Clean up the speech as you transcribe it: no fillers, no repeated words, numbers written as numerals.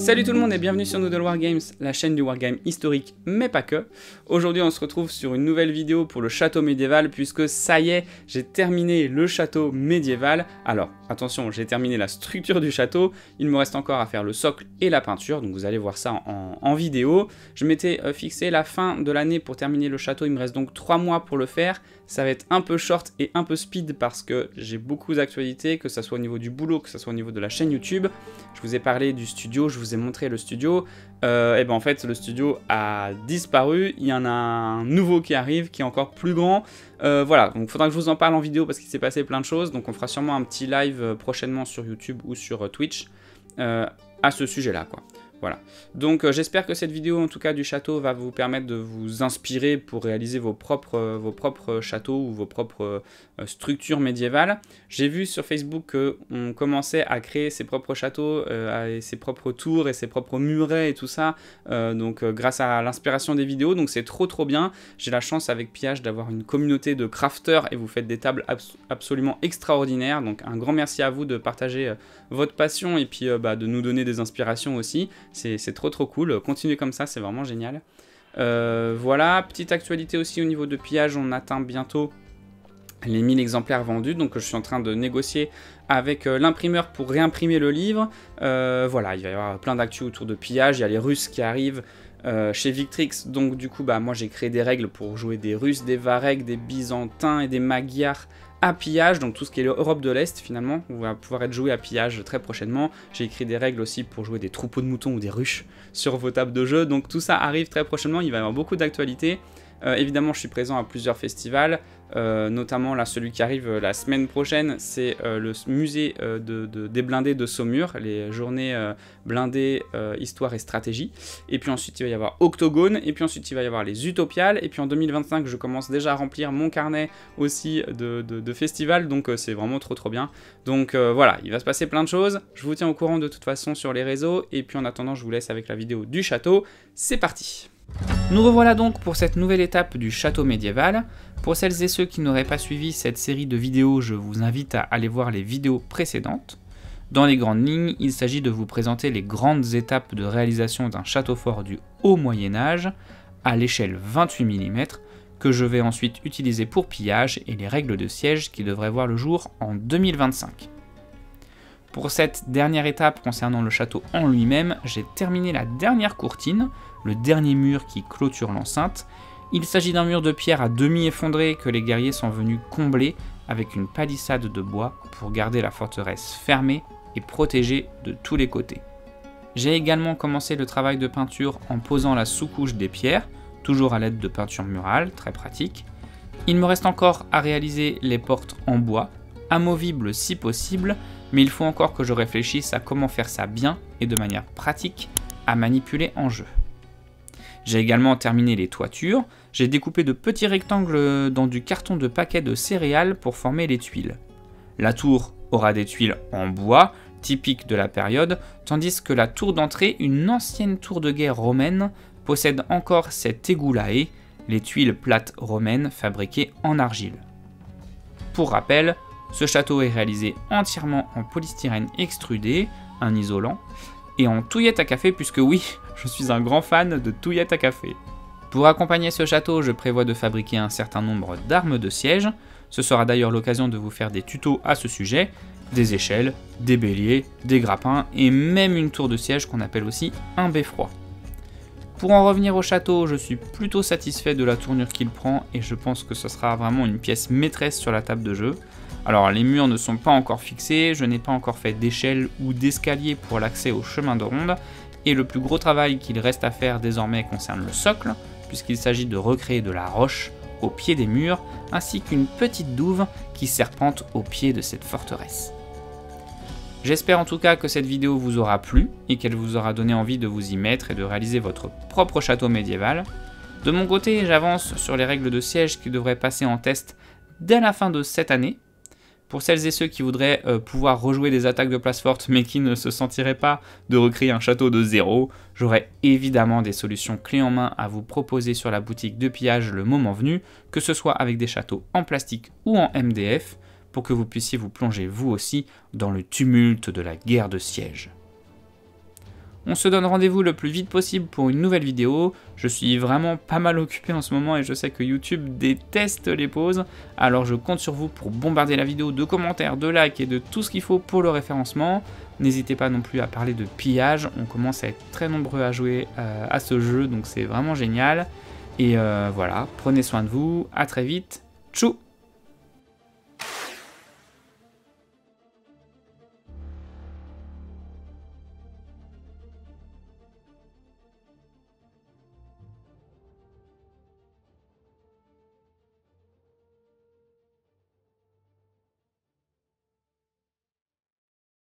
Salut tout le monde et bienvenue sur Noodle Wargames, la chaîne du wargame historique, mais pas que. Aujourd'hui on se retrouve sur une nouvelle vidéo pour le château médiéval, puisque ça y est, j'ai terminé le château médiéval. Alors, attention, j'ai terminé la structure du château, il me reste encore à faire le socle et la peinture, donc vous allez voir ça en vidéo. Je m'étais fixé la fin de l'année pour terminer le château, il me reste donc 3 mois pour le faire. Ça va être un peu short et un peu speed parce que j'ai beaucoup d'actualités, que ce soit au niveau du boulot, que ce soit au niveau de la chaîne YouTube. Je vous ai parlé du studio, je vous ai montré le studio. Et ben en fait, le studio a disparu. Il y en a un nouveau qui arrive, qui est encore plus grand. Voilà, donc il faudra que je vous en parle en vidéo parce qu'il s'est passé plein de choses. Donc on fera sûrement un petit live prochainement sur YouTube ou sur Twitch à ce sujet-là, quoi. Voilà, donc j'espère que cette vidéo en tout cas du château va vous permettre de vous inspirer pour réaliser vos propres châteaux ou vos propres structures médiévales. J'ai vu sur Facebook qu'on commençait à créer ses propres châteaux, ses propres tours et ses propres murets et tout ça, grâce à l'inspiration des vidéos, donc c'est trop bien. J'ai la chance avec Pillage d'avoir une communauté de crafters et vous faites des tables absolument extraordinaires, donc un grand merci à vous de partager votre passion et puis de nous donner des inspirations aussi. C'est trop cool, continuez comme ça, c'est vraiment génial. Voilà, petite actualité aussi au niveau de Pillage, on atteint bientôt les 1000 exemplaires vendus, donc je suis en train de négocier avec l'imprimeur pour réimprimer le livre. Voilà, il va y avoir plein d'actu autour de Pillage, il y a les Russes qui arrivent chez Victrix, donc du coup moi j'ai créé des règles pour jouer des Russes, des Varegs, des Byzantins et des Magyars à Pillage, donc tout ce qui est l'Europe de l'Est finalement, on va pouvoir être joué à Pillage très prochainement. J'ai écrit des règles aussi pour jouer des troupeaux de moutons ou des ruches sur vos tables de jeu, donc tout ça arrive très prochainement, il va y avoir beaucoup d'actualités. Évidemment je suis présent à plusieurs festivals, notamment là celui qui arrive la semaine prochaine, c'est le musée des blindés de Saumur, les journées blindées histoire et stratégie, et puis ensuite il va y avoir Octogone, et puis ensuite il va y avoir les Utopiales, et puis en 2025 je commence déjà à remplir mon carnet aussi de festivals, donc c'est vraiment trop bien. Donc voilà, il va se passer plein de choses, je vous tiens au courant de toute façon sur les réseaux, et puis en attendant je vous laisse avec la vidéo du château, c'est parti. Nous revoilà donc pour cette nouvelle étape du château médiéval. Pour celles et ceux qui n'auraient pas suivi cette série de vidéos, je vous invite à aller voir les vidéos précédentes. Dans les grandes lignes, il s'agit de vous présenter les grandes étapes de réalisation d'un château fort du haut Moyen-Âge à l'échelle 28 mm que je vais ensuite utiliser pour Pillage et les règles de siège qui devraient voir le jour en 2025. Pour cette dernière étape concernant le château en lui-même, j'ai terminé la dernière courtine, le dernier mur qui clôture l'enceinte. Il s'agit d'un mur de pierre à demi effondré que les guerriers sont venus combler avec une palissade de bois pour garder la forteresse fermée et protégée de tous les côtés. J'ai également commencé le travail de peinture en posant la sous-couche des pierres, toujours à l'aide de peinture murale, très pratique. Il me reste encore à réaliser les portes en bois, amovibles si possible, mais il faut encore que je réfléchisse à comment faire ça bien et de manière pratique à manipuler en jeu. J'ai également terminé les toitures, j'ai découpé de petits rectangles dans du carton de paquet de céréales pour former les tuiles. La tour aura des tuiles en bois, typiques de la période, tandis que la tour d'entrée, une ancienne tour de guerre romaine, possède encore cet égout-laé, les tuiles plates romaines fabriquées en argile. Pour rappel, ce château est réalisé entièrement en polystyrène extrudé, un isolant, et en touillette à café puisque oui, je suis un grand fan de touillette à café. Pour accompagner ce château, je prévois de fabriquer un certain nombre d'armes de siège, ce sera d'ailleurs l'occasion de vous faire des tutos à ce sujet, des échelles, des béliers, des grappins et même une tour de siège qu'on appelle aussi un beffroi. Pour en revenir au château, je suis plutôt satisfait de la tournure qu'il prend et je pense que ce sera vraiment une pièce maîtresse sur la table de jeu. Alors les murs ne sont pas encore fixés, je n'ai pas encore fait d'échelle ou d'escalier pour l'accès au chemin de ronde, et le plus gros travail qu'il reste à faire désormais concerne le socle, puisqu'il s'agit de recréer de la roche au pied des murs, ainsi qu'une petite douve qui serpente au pied de cette forteresse. J'espère en tout cas que cette vidéo vous aura plu, et qu'elle vous aura donné envie de vous y mettre et de réaliser votre propre château médiéval. De mon côté, j'avance sur les règles de siège qui devraient passer en test dès la fin de cette année. Pour celles et ceux qui voudraient pouvoir rejouer des attaques de place forte mais qui ne se sentiraient pas de recréer un château de zéro, j'aurai évidemment des solutions clés en main à vous proposer sur la boutique de Pillage le moment venu, que ce soit avec des châteaux en plastique ou en MDF, pour que vous puissiez vous plonger vous aussi dans le tumulte de la guerre de siège. On se donne rendez-vous le plus vite possible pour une nouvelle vidéo. Je suis vraiment pas mal occupé en ce moment et je sais que YouTube déteste les pauses. Alors je compte sur vous pour bombarder la vidéo de commentaires, de likes et de tout ce qu'il faut pour le référencement. N'hésitez pas non plus à parler de pillage. On commence à être très nombreux à jouer à ce jeu, donc c'est vraiment génial. Et voilà, prenez soin de vous. À très vite. Tchou!